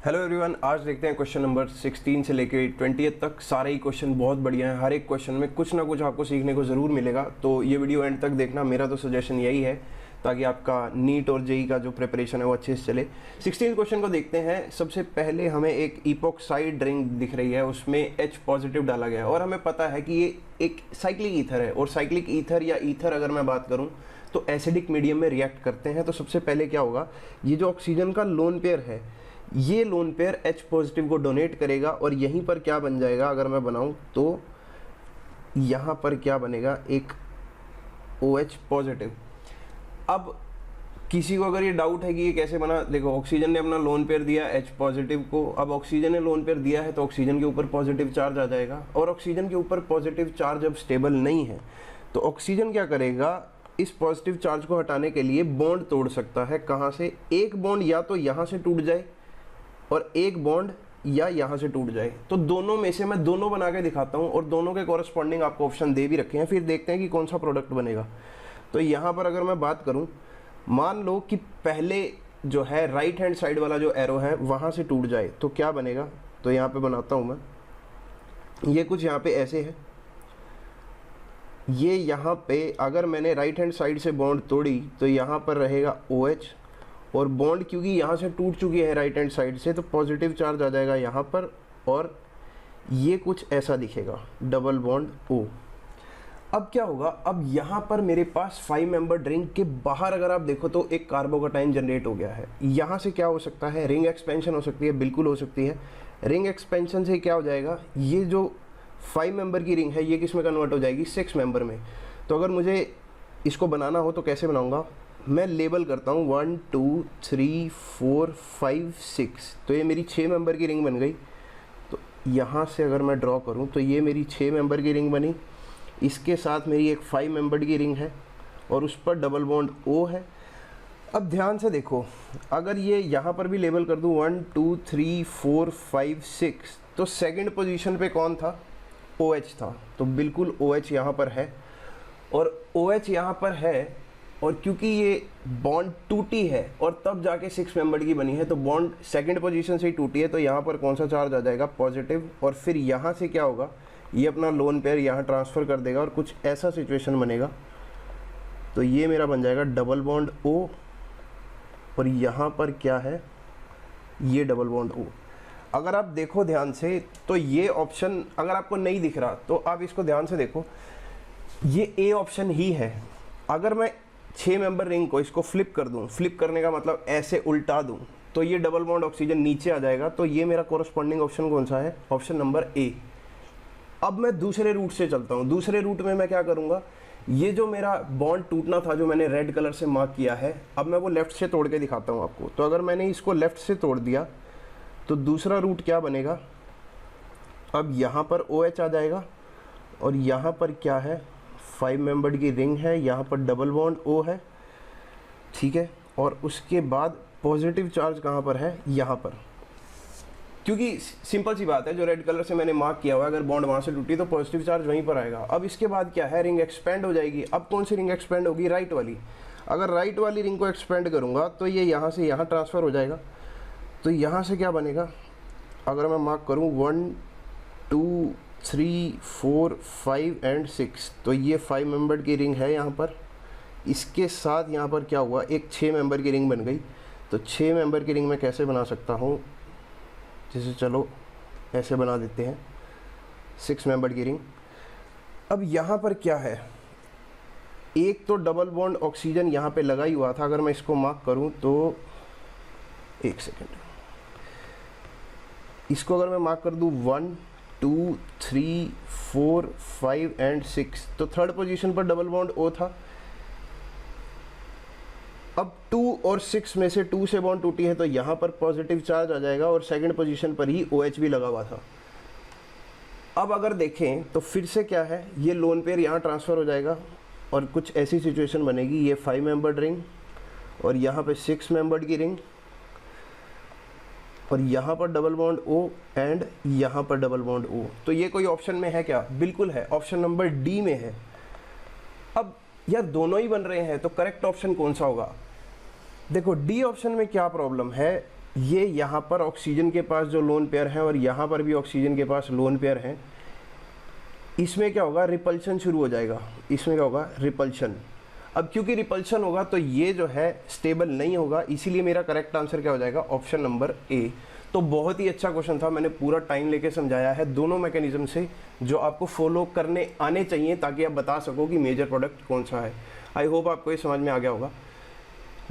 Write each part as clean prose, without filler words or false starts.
Hello everyone, आज देखते हैं क्वेश्चन नंबर 16 से लेकर 20 तक। सारे ही क्वेश्चन बहुत बढ़िया हैं। हर एक क्वेश्चन में कुछ ना कुछ आपको सीखने को ज़रूर मिलेगा, तो ये वीडियो एंड तक देखना। मेरा तो सजेशन यही है ताकि आपका नीट और जेई का जो प्रिपरेशन है वो अच्छे से चले। 16 क्वेश्चन को देखते हैं। सबसे पहले हमें एक इपोक्साइड रिंग दिख रही है, उसमें H पॉजिटिव डाला गया है और हमें पता है कि ये एक साइक्लिक ईथर है, और साइक्लिक ईथर या ईथर अगर मैं बात करूँ तो एसिडिक मीडियम में रिएक्ट करते हैं। तो सबसे पहले क्या होगा, ये जो ऑक्सीजन का लोन पेयर है, ये लोन पेयर H पॉजिटिव को डोनेट करेगा और यहीं पर क्या बन जाएगा, अगर मैं बनाऊं तो यहाँ पर क्या बनेगा, एक OH पॉजिटिव। अब किसी को अगर ये डाउट है कि ये कैसे बना, देखो ऑक्सीजन ने अपना लोन पेयर दिया H पॉजिटिव को। अब ऑक्सीजन ने लोन पेयर दिया है तो ऑक्सीजन के ऊपर पॉजिटिव चार्ज आ जाएगा, और ऑक्सीजन के ऊपर पॉजिटिव चार्ज जब स्टेबल नहीं है तो ऑक्सीजन क्या करेगा, इस पॉजिटिव चार्ज को हटाने के लिए बॉन्ड तोड़ सकता है। कहाँ से? एक बॉन्ड या तो यहाँ से टूट जाए और एक बॉन्ड या यहाँ से टूट जाए। तो दोनों में से मैं दोनों बना के दिखाता हूँ और दोनों के कॉरस्पॉन्डिंग आपको ऑप्शन दे भी रखे हैं, फिर देखते हैं कि कौन सा प्रोडक्ट बनेगा। तो यहाँ पर अगर मैं बात करूँ, मान लो कि पहले जो है राइट हैंड साइड वाला जो एरो है वहाँ से टूट जाए तो क्या बनेगा। तो यहाँ पे बनाता हूँ मैं, ये कुछ यहाँ पे ऐसे है। ये यहाँ पे अगर मैंने राइट हैंड साइड से बॉन्ड तोड़ी तो यहाँ पर रहेगा OH, और बॉन्ड क्योंकि यहाँ से टूट चुकी है राइट हैंड साइड से तो पॉजिटिव चार्ज आ जाएगा यहाँ पर, और ये कुछ ऐसा दिखेगा, डबल बॉन्ड O। अब क्या होगा, अब यहाँ पर मेरे पास 5 मेंबर रिंग के बाहर अगर आप देखो तो एक कार्बोकैटायन जनरेट हो गया है। यहाँ से क्या हो सकता है, रिंग एक्सपेंशन हो सकती है, बिल्कुल हो सकती है। रिंग एक्सपेंशन से क्या हो जाएगा, ये जो 5 मेंबर की रिंग है ये किस में कन्वर्ट हो जाएगी, 6 मेंबर में। तो अगर मुझे इसको बनाना हो तो कैसे बनाऊंगा, मैं लेबल करता हूँ 1 2 3 4 5 6। तो ये मेरी 6 मेंबर की रिंग बन गई। तो यहाँ से अगर मैं ड्रॉ करूँ तो ये मेरी 6 मेंबर की रिंग बनी, इसके साथ मेरी एक 5 मेंबर की रिंग है और उस पर डबल बॉन्ड O है। अब ध्यान से देखो, अगर ये यहाँ पर भी लेबल कर दूँ 1 2 3 4 5 6, तो सेकंड पोजीशन पे कौन था, OH था। तो बिल्कुल OH यहाँ पर है, और OH यहाँ पर है, और क्योंकि ये बॉन्ड टूटी है और तब जाके 6 मेंबर की बनी है तो बॉन्ड सेकंड पोजीशन से ही टूटी है, तो यहाँ पर कौन सा चार्ज आ जाएगा, पॉजिटिव। और फिर यहाँ से क्या होगा, ये अपना लोन पेयर यहाँ ट्रांसफ़र कर देगा और कुछ ऐसा सिचुएशन बनेगा। तो ये मेरा बन जाएगा डबल बॉन्ड O, और यहाँ पर क्या है, ये डबल बॉन्ड O। अगर आप देखो ध्यान से तो ये ऑप्शन अगर आपको नहीं दिख रहा तो आप इसको ध्यान से देखो, ये A ऑप्शन ही है। अगर मैं 6 मेंबर रिंग को इसको फ्लिप कर दूं, फ्लिप करने का मतलब ऐसे उल्टा दूं, तो ये डबल बॉन्ड ऑक्सीजन नीचे आ जाएगा। तो ये मेरा कोरस्पॉन्डिंग ऑप्शन कौन सा है, ऑप्शन नंबर A। अब मैं दूसरे रूट से चलता हूं। दूसरे रूट में मैं क्या करूंगा, ये जो मेरा बॉन्ड टूटना था जो मैंने रेड कलर से मार्क किया है, अब मैं वो लेफ्ट से तोड़ के दिखाता हूं आपको। तो अगर मैंने इसको लेफ्ट से तोड़ दिया तो दूसरा रूट क्या बनेगा, अब यहाँ पर OH आ जाएगा और यहाँ पर क्या है, 5 मेंबर्ड की रिंग है, यहाँ पर डबल बॉन्ड O है, ठीक है। और उसके बाद पॉजिटिव चार्ज कहाँ पर है, यहाँ पर, क्योंकि सिंपल सी बात है, जो रेड कलर से मैंने मार्क किया हुआ है, अगर बॉन्ड वहाँ से टूटी तो पॉजिटिव चार्ज वहीं पर आएगा। अब इसके बाद क्या है, रिंग एक्सपेंड हो जाएगी। अब कौन सी रिंग एक्सपेंड होगी, राइट वाली। अगर राइट वाली रिंग को एक्सपेंड करूँगा तो ये यहाँ से यहाँ ट्रांसफ़र हो जाएगा। तो यहाँ से क्या बनेगा, अगर मैं मार्क करूँ 1 2 3 4 5 एंड 6, तो ये 5 मेंबर की रिंग है यहाँ पर। इसके साथ यहाँ पर क्या हुआ, एक 6 मेंबर की रिंग बन गई। तो 6 मेंबर की रिंग मैं कैसे बना सकता हूँ, जैसे चलो ऐसे बना देते हैं 6 मेंबर की रिंग। अब यहाँ पर क्या है, एक तो डबल बॉन्ड ऑक्सीजन यहाँ पे लगा ही हुआ था। अगर मैं इसको मार्क करूँ तो एक सेकेंड, इसको अगर मैं मार्क कर दूँ 1 2 3 4 5 एंड 6, तो थर्ड पोजीशन पर डबल बॉन्ड O था। अब 2 और 6 में से 2 से बॉन्ड टूटी है तो यहाँ पर पॉजिटिव चार्ज आ जाएगा, और सेकंड पोजीशन पर ही OH भी लगा हुआ था। अब अगर देखें तो फिर से क्या है, ये लोन पेयर यहाँ ट्रांसफ़र हो जाएगा और कुछ ऐसी सिचुएशन बनेगी, ये 5 मेंबर्ड रिंग और यहाँ पे 6 मेंबर्ड की रिंग, और यहाँ पर डबल बॉन्ड O एंड यहाँ पर डबल बॉन्ड O। तो ये कोई ऑप्शन में है क्या, बिल्कुल है, ऑप्शन नंबर D में है। अब यार दोनों ही बन रहे हैं तो करेक्ट ऑप्शन कौन सा होगा, देखो D ऑप्शन में क्या प्रॉब्लम है, ये यहाँ पर ऑक्सीजन के पास जो लोन पेयर है और यहाँ पर भी ऑक्सीजन के पास लोन पेयर है, इसमें क्या होगा, रिपल्शन शुरू हो जाएगा। इसमें क्या होगा, रिपल्शन। अब क्योंकि रिपल्शन होगा तो ये जो है स्टेबल नहीं होगा, इसीलिए मेरा करेक्ट आंसर क्या हो जाएगा, ऑप्शन नंबर ए। तो बहुत ही अच्छा क्वेश्चन था, मैंने पूरा टाइम लेके समझाया है दोनों मैकेनिज्म से जो आपको फॉलो करने आने चाहिए ताकि आप बता सको कि मेजर प्रोडक्ट कौन सा है। आई होप आपको ये समझ में आ गया होगा।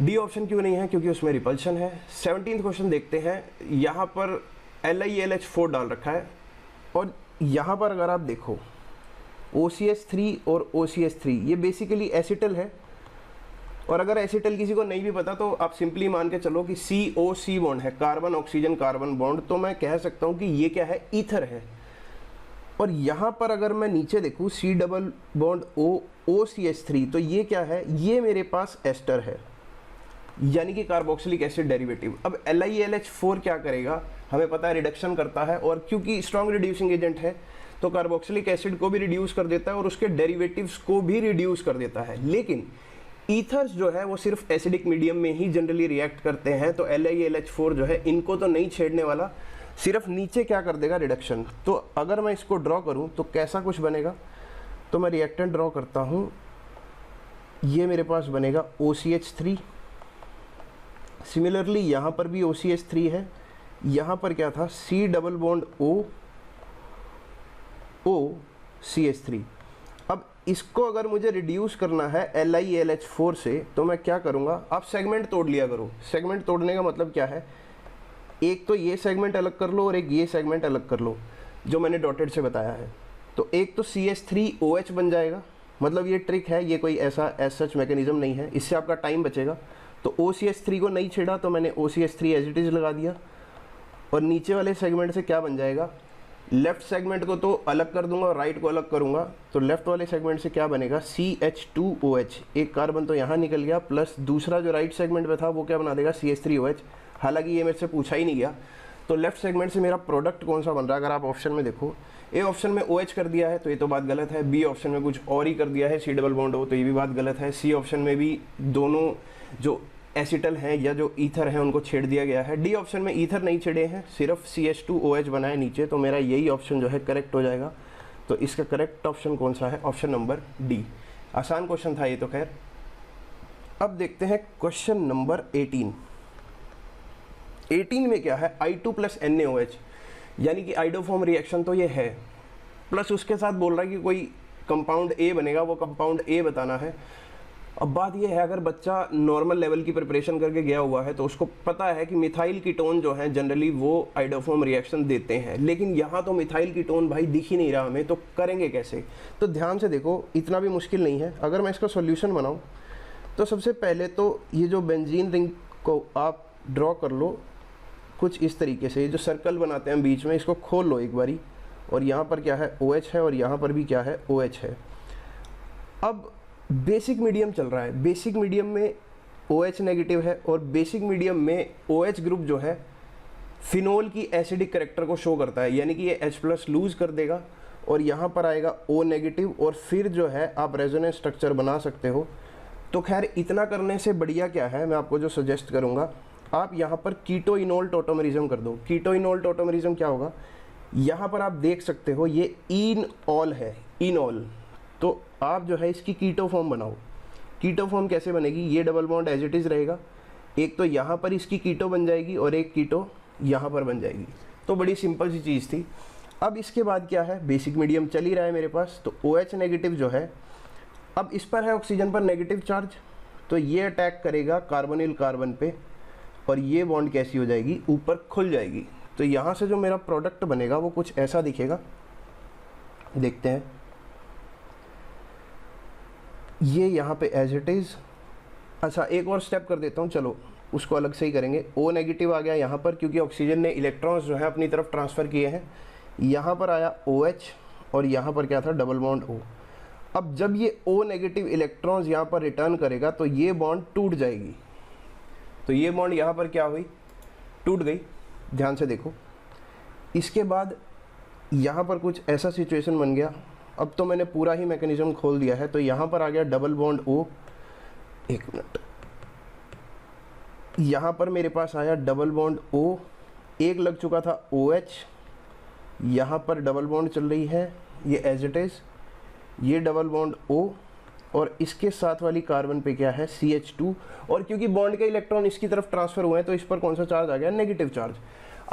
डी ऑप्शन क्यों नहीं है, क्योंकि उसमें रिपल्शन है। 17th क्वेश्चन देखते हैं। यहाँ पर LiLH4 डाल रखा है और यहाँ पर अगर आप देखो OCH3 और OCH3 ये बेसिकली एसिटल है। और अगर एसिटल किसी को नहीं भी पता तो आप सिंपली मान के चलो कि COC बॉन्ड है, कार्बन ऑक्सीजन कार्बन बॉन्ड, तो मैं कह सकता हूँ कि ये क्या है, ईथर है। और यहाँ पर अगर मैं नीचे देखूँ C double bond O OCH3 तो ये क्या है, ये मेरे पास एस्टर है, यानी कि कार्बोक्सिलिक एसिड डेरिवेटिव। अब LiLH4 क्या करेगा, हमें पता है रिडक्शन करता है, और क्योंकि स्ट्रॉन्ग रिड्यूसिंग एजेंट है तो कार्बोक्सिलिक एसिड को भी रिड्यूस कर देता है और उसके डेरिवेटिव्स को भी रिड्यूस कर देता है। लेकिन ईथर्स जो है वो सिर्फ एसिडिक मीडियम में ही जनरली रिएक्ट करते हैं, तो LiLH4 जो है इनको तो नहीं छेड़ने वाला, सिर्फ नीचे क्या कर देगा, रिडक्शन। तो अगर मैं इसको ड्रॉ करूं तो कैसा कुछ बनेगा, तो मैं रिएक्टेंट ड्रॉ करता हूं, ये मेरे पास बनेगा OCH3। सिमिलरली यहाँ पर भी OCH3 है, यहाँ पर क्या था, C डबल बॉन्ड OCH3। अब इसको अगर मुझे रिड्यूस करना है LiLH4 से तो मैं क्या करूँगा, आप सेगमेंट तोड़ लिया करो। सेगमेंट तोड़ने का मतलब क्या है, एक तो ये सेगमेंट अलग कर लो और एक ये सेगमेंट अलग कर लो जो मैंने डॉटेड से बताया है। तो एक तो CH3OH बन जाएगा, मतलब ये ट्रिक है, ये कोई ऐसा एज सच मैकेनिज्म नहीं है, इससे आपका टाइम बचेगा। तो OCH3 को नहीं छेड़ा तो मैंने OCH3 एज इट इज़ लगा दिया। और नीचे वाले सेगमेंट से क्या बन जाएगा, लेफ्ट सेगमेंट को तो अलग कर दूंगा और राइट को अलग करूंगा, तो लेफ्ट वाले सेगमेंट से क्या बनेगा, CH2OH, एक कार्बन तो यहाँ निकल गया, प्लस दूसरा जो राइट सेगमेंट पे था वो क्या बना देगा, CH3OH। हालांकि ये मेरे से पूछा ही नहीं गया। तो लेफ्ट सेगमेंट से मेरा प्रोडक्ट कौन सा बन रहा है, अगर आप ऑप्शन में देखो, ए ऑप्शन में OH कर दिया है तो ये तो बात गलत है, बी ऑप्शन में कुछ और ही कर दिया है, C डबल बॉन्ड O, तो ये भी बात गलत है, सी ऑप्शन में भी दोनों जो एसिटल हैं या जो ईथर हैं उनको छेड़ दिया गया है, डी ऑप्शन में ईथर नहीं छेड़े हैं, सिर्फ CH2OH बना है नीचे, तो मेरा यही ऑप्शन जो है करेक्ट हो जाएगा। तो इसका करेक्ट ऑप्शन कौन सा है, ऑप्शन नंबर डी। आसान क्वेश्चन था ये तो खैर। अब देखते हैं क्वेश्चन नंबर 18। 18 में क्या है, I2 प्लस NaOH, यानी कि आइडोफॉर्म रिएक्शन तो ये है, प्लस उसके साथ बोल रहा है कि कोई कंपाउंड A बनेगा, वो कंपाउंड A बताना है। अब बात ये है, अगर बच्चा नॉर्मल लेवल की प्रिपरेशन करके गया हुआ है तो उसको पता है कि मिथाइल कीटोन जो है जनरली वो आइडोफॉर्म रिएक्शन देते हैं, लेकिन यहाँ तो मिथाइल कीटोन भाई दिख ही नहीं रहा हमें, तो करेंगे कैसे। तो ध्यान से देखो, इतना भी मुश्किल नहीं है। अगर मैं इसका सॉल्यूशन बनाऊँ तो सबसे पहले तो ये जो बेंजीन रिंग को आप ड्रॉ कर लो कुछ इस तरीके से, ये जो सर्कल बनाते हैं बीच में, इसको खोल लो एक बारी, और यहाँ पर क्या है, OH है, और यहाँ पर भी क्या है, OH है। अब बेसिक मीडियम चल रहा है, बेसिक मीडियम में OH नेगेटिव है, और बेसिक मीडियम में OH ग्रुप जो है फिनोल की एसिडिक करेक्टर को शो करता है, यानी कि ये H+ लूज कर देगा और यहाँ पर आएगा O नेगेटिव, और फिर जो है आप रेजोनेंस स्ट्रक्चर बना सकते हो। तो खैर इतना करने से बढ़िया क्या है, मैं आपको जो सजेस्ट करूँगा, आप यहाँ पर कीटोइनोल टोटोमेरिज्म कर दो। कीटोइनोल टोटोमेरिज्म क्या होगा, यहाँ पर आप देख सकते हो ये इनऑल है, इनऑल, तो आप जो है इसकी कीटो फॉर्म बनाओ। कीटो फॉर्म कैसे बनेगी, ये double bond as it is रहेगा, एक तो यहाँ पर इसकी कीटो बन जाएगी और एक कीटो यहाँ पर बन जाएगी। तो बड़ी सिंपल सी चीज़ थी। अब इसके बाद क्या है, बेसिक मीडियम चल ही रहा है मेरे पास, तो OH नेगेटिव जो है, अब इस पर है ऑक्सीजन पर नेगेटिव चार्ज, तो ये अटैक करेगा कार्बोनिल कार्बन पे, और ये बॉन्ड कैसी हो जाएगी, ऊपर खुल जाएगी। तो यहाँ से जो मेरा प्रोडक्ट बनेगा वो कुछ ऐसा दिखेगा, देखते हैं। ये यहाँ पे एज इट इज़, अच्छा एक और स्टेप कर देता हूँ, चलो उसको अलग से ही करेंगे। O नेगेटिव आ गया यहाँ पर, क्योंकि ऑक्सीजन ने इलेक्ट्रॉन्स जो है अपनी तरफ ट्रांसफ़र किए हैं। यहाँ पर आया OH और यहाँ पर क्या था, डबल बॉन्ड O। अब जब ये O नेगेटिव इलेक्ट्रॉन्स यहाँ पर रिटर्न करेगा तो ये बॉन्ड टूट जाएगी, तो ये बॉन्ड यहाँ पर क्या हुई, टूट गई। ध्यान से देखो, इसके बाद यहाँ पर कुछ ऐसा सिचुएशन बन गया। अब तो मैंने पूरा ही मैकेनिज्म खोल दिया है, तो यहाँ पर आ गया डबल बॉन्ड O, एक मिनट, यहाँ पर मेरे पास आया डबल बॉन्ड O, एक लग चुका था OH, यहाँ पर डबल बॉन्ड चल रही है, ये एज इट इज़, ये डबल बॉन्ड O, और इसके साथ वाली कार्बन पे क्या है CH2, और क्योंकि बॉन्ड के इलेक्ट्रॉन इसकी तरफ ट्रांसफ़र हुए हैं तो इस पर कौन सा चार्ज आ गया, नेगेटिव चार्ज।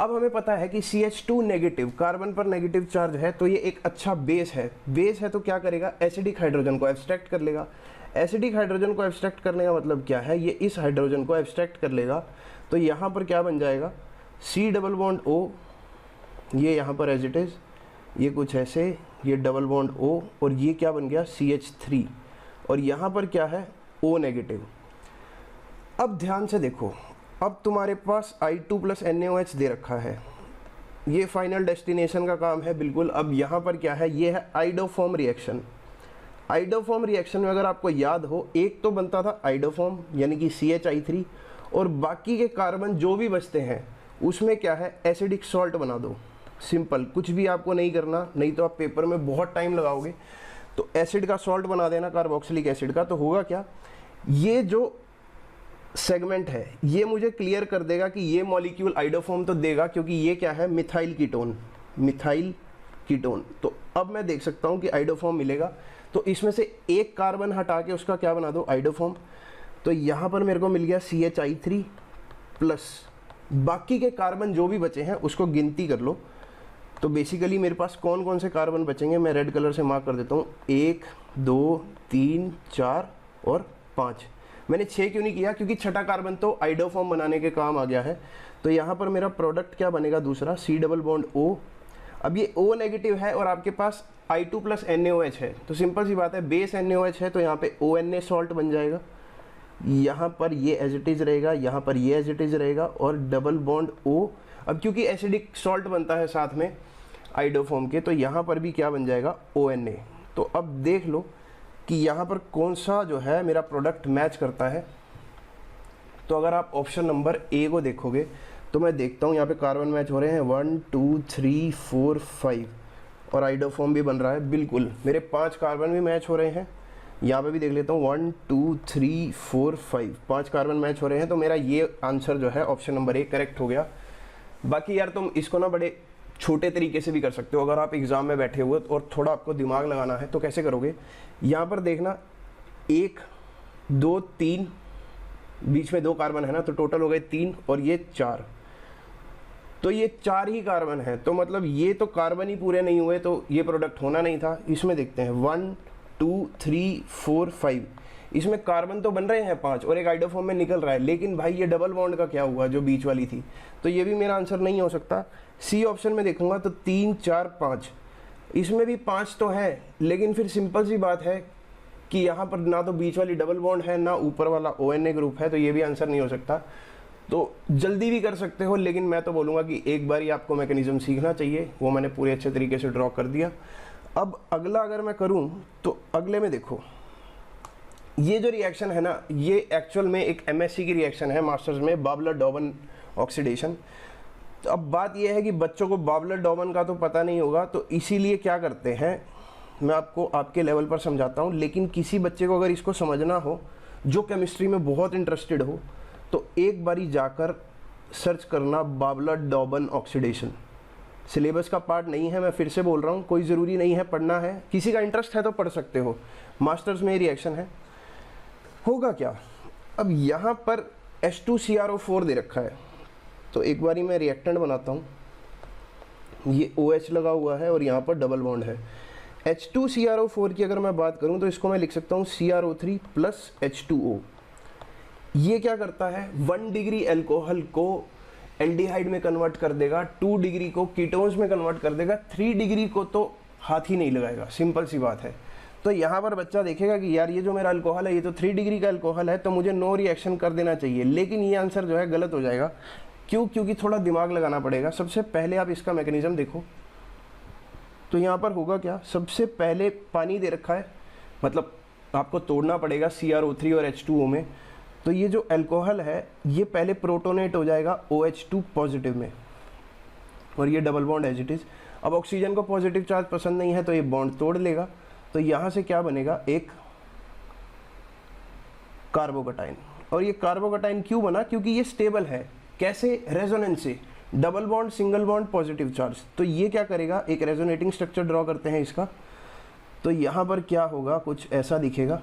अब हमें पता है कि CH2 नेगेटिव, कार्बन पर नेगेटिव चार्ज है, तो ये एक अच्छा बेस है। बेस है तो क्या करेगा, एसिडिक हाइड्रोजन को एब्स्ट्रैक्ट कर लेगा। एसिडिक हाइड्रोजन को एब्स्ट्रैक्ट करने का मतलब क्या है, ये इस हाइड्रोजन को एब्स्ट्रैक्ट कर लेगा, तो यहाँ पर क्या बन जाएगा, C डबल बॉन्ड O, ये यहाँ पर एज इट इज़, ये कुछ ऐसे, ये डबल बॉन्ड O, और ये क्या बन गया CH3, और यहाँ पर क्या है O नेगेटिव। अब ध्यान से देखो, अब तुम्हारे पास I2 प्लस NaOH दे रखा है, ये फाइनल डेस्टिनेशन का काम है बिल्कुल। अब यहाँ पर क्या है, ये है आइडोफॉर्म रिएक्शन। आइडोफॉर्म रिएक्शन में अगर आपको याद हो, एक तो बनता था आइडोफॉर्म यानी कि CHI3, और बाकी के कार्बन जो भी बचते हैं उसमें क्या है, एसिडिक सॉल्ट बना दो। सिंपल, कुछ भी आपको नहीं करना, नहीं तो आप पेपर में बहुत टाइम लगाओगे। तो एसिड का सॉल्ट बना देना, कार्बोक्सिलिक एसिड का, तो होगा क्या, ये जो सेगमेंट है ये मुझे क्लियर कर देगा कि ये मॉलिक्यूल आइडोफॉर्म तो देगा, क्योंकि ये क्या है, मिथाइल कीटोन, मिथाइल कीटोन। तो अब मैं देख सकता हूँ कि आइडोफॉर्म मिलेगा, तो इसमें से एक कार्बन हटा के उसका क्या बना दो, आइडोफॉर्म। तो यहाँ पर मेरे को मिल गया CHI3 प्लस बाकी के कार्बन जो भी बचे हैं उसको गिनती कर लो। तो बेसिकली मेरे पास कौन कौन से कार्बन बचेंगे, मैं रेड कलर से मार्क कर देता हूँ, 1 2 3 4 और 5। मैंने 6 क्यों नहीं किया, क्योंकि छठा कार्बन तो आइडोफॉर्म बनाने के काम आ गया है। तो यहाँ पर मेरा प्रोडक्ट क्या बनेगा, दूसरा C डबल बॉन्ड O। अब ये O नेगेटिव है और आपके पास I2 प्लस NaOH है, तो सिंपल सी बात है, बेस NaOH है तो यहाँ पे ONA सॉल्ट बन जाएगा। यहाँ पर ये एज इट इज़ रहेगा, यहाँ पर ये एज इट इज़ रहेगा, और डबल बॉन्ड O। अब क्योंकि एसिडिक सॉल्ट बनता है साथ में आइडोफॉर्म के, तो यहाँ पर भी क्या बन जाएगा, ONA। तो अब देख लो कि यहाँ पर कौन सा जो है मेरा प्रोडक्ट मैच करता है। तो अगर आप ऑप्शन नंबर A को देखोगे तो मैं देखता हूँ यहाँ पे कार्बन मैच हो रहे हैं 1 2 3 4 5, और आइडोफॉर्म भी बन रहा है, बिल्कुल मेरे 5 कार्बन भी मैच हो रहे हैं। यहाँ पे भी देख लेता हूँ 1 2 3 4 5, 5 कार्बन मैच हो रहे हैं। तो मेरा ये आंसर जो है ऑप्शन नंबर A करेक्ट हो गया। बाकी यार तुम इसको ना बड़े छोटे तरीके से भी कर सकते हो, अगर आप एग्ज़ाम में बैठे हुए और थोड़ा आपको दिमाग लगाना है तो कैसे करोगे, यहाँ पर देखना 1 2 3, बीच में 2 कार्बन है ना, तो टोटल हो गए 3, और ये 4, तो ये 4 ही कार्बन है, तो मतलब ये तो कार्बन ही पूरे नहीं हुए, तो ये प्रोडक्ट होना नहीं था। इसमें देखते हैं 1 2 3 4 5, इसमें कार्बन तो बन रहे हैं 5 और एक आइडोफॉर्म में निकल रहा है, लेकिन भाई ये डबल बॉन्ड का क्या हुआ जो बीच वाली थी, तो ये भी मेरा आंसर नहीं हो सकता। C ऑप्शन में देखूंगा तो 3 4 5, इसमें भी 5 तो है, लेकिन फिर सिंपल सी बात है कि यहाँ पर ना तो बीच वाली डबल बॉन्ड है ना ऊपर वाला ONA ग्रुप है, तो ये भी आंसर नहीं हो सकता। तो जल्दी भी कर सकते हो, लेकिन मैं तो बोलूँगा कि एक बार ही आपको मैकेनिज्म सीखना चाहिए, वो मैंने पूरे अच्छे तरीके से ड्रॉ कर दिया। अब अगला अगर मैं करूँ तो अगले में देखो, ये जो रिएक्शन है ना, ये एक्चुअल में एक MSc की रिएक्शन है, मास्टर्स में, बाबलर-डॉबन ऑक्सीडेशन। तो अब बात यह है कि बच्चों को बाबलर-डॉबन का तो पता नहीं होगा, तो इसीलिए क्या करते हैं, मैं आपको आपके लेवल पर समझाता हूँ, लेकिन किसी बच्चे को अगर इसको समझना हो जो केमिस्ट्री में बहुत इंटरेस्टेड हो, तो एक बारी जाकर सर्च करना बाबलर-डॉबन ऑक्सीडेशन। सिलेबस का पार्ट नहीं है, मैं फिर से बोल रहा हूँ, कोई ज़रूरी नहीं है पढ़ना है, किसी का इंटरेस्ट है तो पढ़ सकते हो। मास्टर्स में रिएक्शन है। होगा क्या, अब यहाँ पर H2CrO4 दे रखा है, तो एक बारी मैं रिएक्टेंट बनाता हूँ, ये OH लगा हुआ है और यहाँ पर डबल बॉन्ड है। H2CrO4 की अगर मैं बात करूँ तो इसको मैं लिख सकता हूँ CrO3 प्लस H2O। ये क्या करता है, 1 डिग्री एल्कोहल को एल्डिहाइड में कन्वर्ट कर देगा, 2 डिग्री को कीटोन्स में कन्वर्ट कर देगा, 3 डिग्री को तो हाथ ही नहीं लगाएगा, सिंपल सी बात है। तो यहाँ पर बच्चा देखेगा कि यार ये जो मेरा अल्कोहल है ये तो 3 डिग्री का अल्कोहल है, तो मुझे नो रिएक्शन कर देना चाहिए, लेकिन ये आंसर जो है गलत हो जाएगा। क्यों, क्योंकि थोड़ा दिमाग लगाना पड़ेगा। सबसे पहले आप इसका मैकेनिज्म देखो, तो यहाँ पर होगा क्या, सबसे पहले पानी दे रखा है, मतलब आपको तोड़ना पड़ेगा CrO3 और H2O में, तो ये जो अल्कोहल है ये पहले प्रोटोनेट हो जाएगा OH2 पॉजिटिव में, और ये double bond as it is. अब ऑक्सीजन को पॉजिटिव चार्ज पसंद नहीं है तो ये बॉन्ड तोड़ लेगा, तो यहाँ से क्या बनेगा, एक कार्बोकटाइन। और ये कार्बोकटाइन क्यों बना, क्योंकि ये स्टेबल है। कैसे? रेजोनेंस से, double bond single bond positive charge. तो ये क्या करेगा, एक रेजोनेटिंग स्ट्रक्चर ड्रॉ करते हैं इसका। तो यहाँ पर क्या होगा, कुछ ऐसा दिखेगा,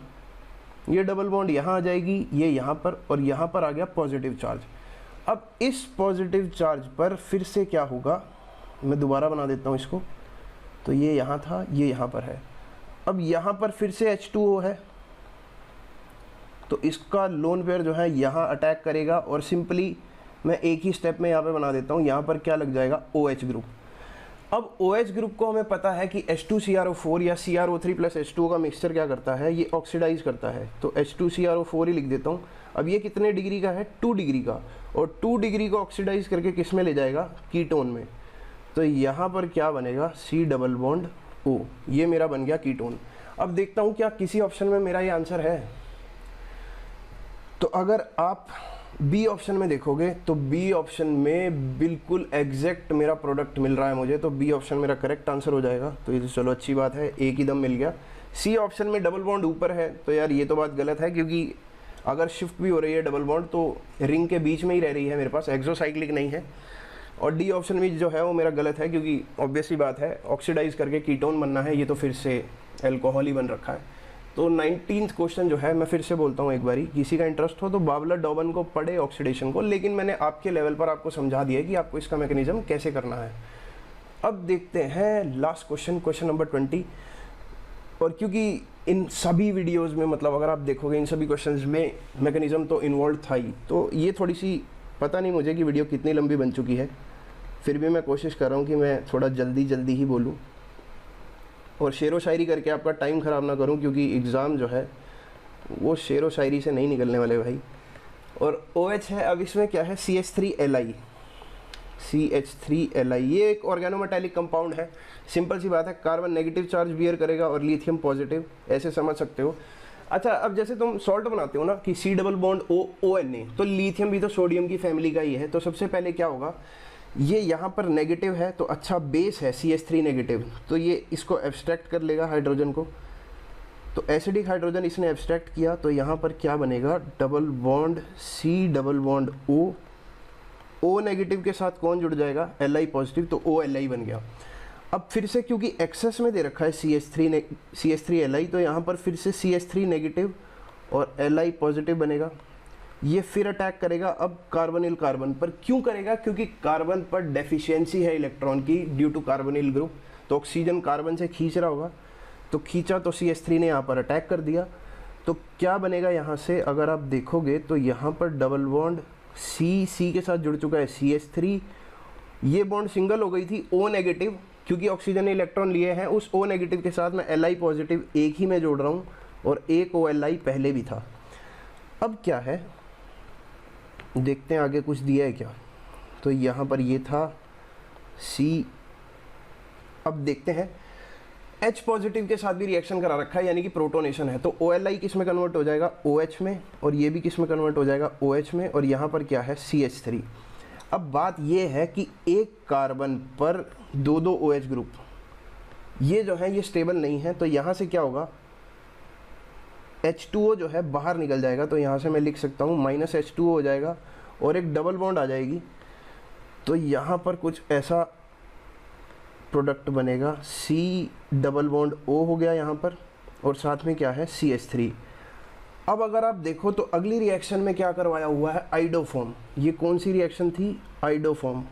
ये डबल बॉन्ड यहाँ आ जाएगी, ये यहाँ पर, और यहाँ पर आ गया पॉजिटिव चार्ज। अब इस पॉजिटिव चार्ज पर फिर से क्या होगा, मैं दोबारा बना देता हूँ इसको। तो ये यहाँ था, ये यहाँ पर है। अब यहाँ पर फिर से H2O है, तो इसका लोन पेयर जो है यहाँ अटैक करेगा, और सिंपली मैं एक ही स्टेप में यहाँ पे बना देता हूँ। यहाँ पर क्या लग जाएगा, OH ग्रुप। अब OH ग्रुप को हमें पता है कि H2CrO4 या CrO3 प्लस H2O का मिक्सचर क्या करता है, ये ऑक्सीडाइज करता है। तो H2CrO4 ही लिख देता हूँ। अब ये कितने डिग्री का है, 2 डिग्री का, और 2 डिग्री को ऑक्सीडाइज करके किस में ले जाएगा, कीटोन में। तो यहाँ पर क्या बनेगा, C डबल बॉन्ड O, ये मेरा बन गया कीटोन। अब देखता हूँ क्या किसी ऑप्शन में मेरा ये आंसर है। तो अगर आप बी ऑप्शन में देखोगे तो बी ऑप्शन में बिल्कुल एग्जैक्ट मेरा प्रोडक्ट मिल रहा है मुझे, तो बी ऑप्शन मेरा करेक्ट आंसर हो जाएगा। तो ये तो चलो अच्छी बात है, एक ही दम मिल गया। सी ऑप्शन में डबल बॉन्ड ऊपर है, तो यार ये तो बात गलत है, क्योंकि अगर शिफ्ट भी हो रही है डबल बॉन्ड तो रिंग के बीच में ही रह रही है मेरे पास, एक्सोसाइक्लिक नहीं है। और डी ऑप्शन भी जो है वो मेरा गलत है, क्योंकि ऑब्वियस ही बात है ऑक्सीडाइज करके कीटोन बनना है, ये तो फिर से एल्कोहल ही बन रखा है। तो 19th क्वेश्चन जो है, मैं फिर से बोलता हूँ एक बारी, किसी का इंटरेस्ट हो तो बावलर डॉबन को पढ़े ऑक्सीडेशन को, लेकिन मैंने आपके लेवल पर आपको समझा दिया है कि आपको इसका मैकेनिज्म कैसे करना है। अब देखते हैं लास्ट क्वेश्चन, क्वेश्चन नंबर 20। और क्योंकि इन सभी वीडियोस में, मतलब अगर आप देखोगे इन सभी क्वेश्चंस में मैकेनिज्म तो इन्वॉल्व था ही, तो ये थोड़ी सी पता नहीं मुझे कि वीडियो कितनी लंबी बन चुकी है, फिर भी मैं कोशिश कर रहा हूँ कि मैं थोड़ा जल्दी ही बोलूँ और शेर व शायरी करके आपका टाइम ख़राब ना करूं, क्योंकि एग्ज़ाम जो है वो शेर व शायरी से नहीं निकलने वाले भाई। और OH है, अब इसमें क्या है, CH3Li। CH3Li ये एक ऑर्गेनोमेटालिक कंपाउंड है, सिंपल सी बात है, कार्बन नेगेटिव चार्ज बियर करेगा और लिथियम पॉजिटिव, ऐसे समझ सकते हो। अच्छा, अब जैसे तुम सॉल्ट बनाते हो ना कि C डबल बॉन्ड ONA, तो लिथियम भी तो सोडियम की फैमिली का ही है। तो सबसे पहले क्या होगा, ये यहाँ पर नेगेटिव है, तो अच्छा बेस है CH3 नेगेटिव, तो ये इसको एब्स्ट्रैक्ट कर लेगा हाइड्रोजन को। तो एसिडिक हाइड्रोजन इसने एब्स्ट्रैक्ट किया, तो यहाँ पर क्या बनेगा, double bond C double bond O negative के साथ कौन जुड़ जाएगा, Li पॉजिटिव, तो OLi बन गया। अब फिर से क्योंकि एक्सेस में दे रखा है CH3Li, तो यहाँ पर फिर से CH3 नेगेटिव और Li पॉजिटिव बनेगा। ये फिर अटैक करेगा अब कार्बोनिल कार्बन पर। क्यों करेगा, क्योंकि कार्बन पर डेफिशिएंसी है इलेक्ट्रॉन की ड्यू टू कार्बोनिल ग्रुप, तो ऑक्सीजन कार्बन से खींच रहा होगा, तो खींचा तो CH3 ने यहाँ पर अटैक कर दिया। तो क्या बनेगा यहाँ से, अगर आप देखोगे तो यहाँ पर डबल बॉन्ड C के साथ जुड़ चुका है CH3, ये बॉन्ड सिंगल हो गई थी O नेगेटिव, क्योंकि ऑक्सीजन ने इलेक्ट्रॉन लिए हैं, उस O नेगेटिव के साथ मैं Li पॉजिटिव एक ही में जोड़ रहा हूँ, और एक OLi पहले भी था। अब क्या है, देखते हैं आगे कुछ दिया है क्या। तो यहाँ पर ये था C। अब देखते हैं H पॉजिटिव के साथ भी रिएक्शन करा रखा है, यानी कि प्रोटोनेशन है, तो OLi किस में कन्वर्ट हो जाएगा, OH में, और ये भी किस में कन्वर्ट हो जाएगा, OH में, और यहाँ पर क्या है CH3। अब बात ये है कि एक कार्बन पर दो OH ग्रुप, ये जो है ये स्टेबल नहीं है, तो यहाँ से क्या होगा, H2O जो है बाहर निकल जाएगा, तो यहाँ से मैं लिख सकता हूँ -H2O हो जाएगा, और एक डबल बॉन्ड आ जाएगी, तो यहाँ पर कुछ ऐसा प्रोडक्ट बनेगा, C डबल बॉन्ड O हो गया यहाँ पर, और साथ में क्या है CH3। अब अगर आप देखो तो अगली रिएक्शन में क्या करवाया हुआ है, आइडोफॉर्म। ये कौन सी रिएक्शन थी, आइडोफॉर्म,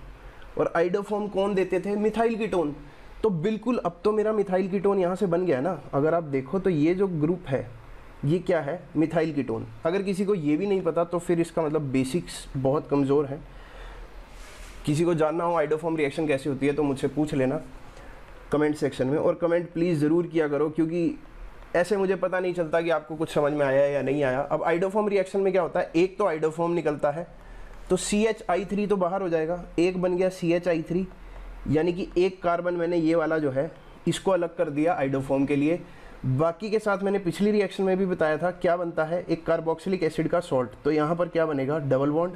और आइडोफॉर्म कौन देते थे, मिथाइल कीटोन। तो बिल्कुल अब तो मेरा मिथाइल कीटोन यहाँ से बन गया ना। अगर आप देखो तो ये जो ग्रुप है ये क्या है, मिथाइल कीटोन। अगर किसी को ये भी नहीं पता तो फिर इसका मतलब बेसिक्स बहुत कमज़ोर है। किसी को जानना हो आइडोफॉर्म रिएक्शन कैसी होती है तो मुझसे पूछ लेना कमेंट सेक्शन में, और कमेंट प्लीज़ ज़रूर किया करो, क्योंकि ऐसे मुझे पता नहीं चलता कि आपको कुछ समझ में आया है या नहीं आया। अब आइडोफॉर्म रिएक्शन में क्या होता है, एक तो आइडोफॉर्म निकलता है, तो CHI3 तो बाहर हो जाएगा, एक बन गया CHI3, यानी कि एक कार्बन मैंने ये वाला जो है इसको अलग कर दिया आइडोफॉर्म के लिए। बाकी के साथ मैंने पिछली रिएक्शन में भी बताया था क्या बनता है, एक कार्बोक्सिलिक एसिड का सॉल्ट, तो यहाँ पर क्या बनेगा, double bond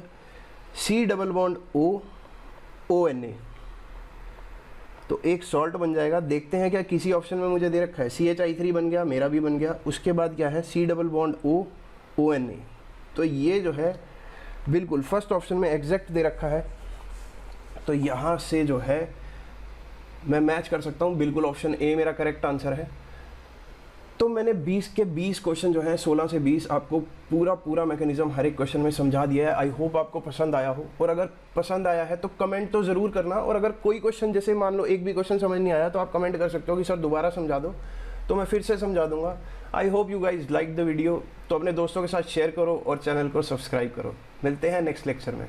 C double bond O ONA, तो एक सॉल्ट बन जाएगा। देखते हैं क्या किसी ऑप्शन में मुझे दे रखा है, CHI3 बन गया, मेरा भी बन गया। उसके बाद क्या है, C double bond O ONA, तो ये जो है बिल्कुल फर्स्ट ऑप्शन में एग्जैक्ट दे रखा है, तो यहाँ से जो है मैं मैच कर सकता हूँ, बिल्कुल ऑप्शन ए मेरा करेक्ट आंसर है। तो मैंने 20 के 20 क्वेश्चन जो है 16 से 20 आपको पूरा मैकेनिज्म हर एक क्वेश्चन में समझा दिया है। आई होप आपको पसंद आया हो, और अगर पसंद आया है तो कमेंट तो ज़रूर करना। और अगर कोई क्वेश्चन, जैसे मान लो एक भी क्वेश्चन समझ नहीं आया, तो आप कमेंट कर सकते हो कि सर दोबारा समझा दो, तो मैं फिर से समझा दूंगा। I hope you guys like the video. तो अपने दोस्तों के साथ शेयर करो और चैनल को सब्सक्राइब करो। मिलते हैं नेक्स्ट लेक्चर में।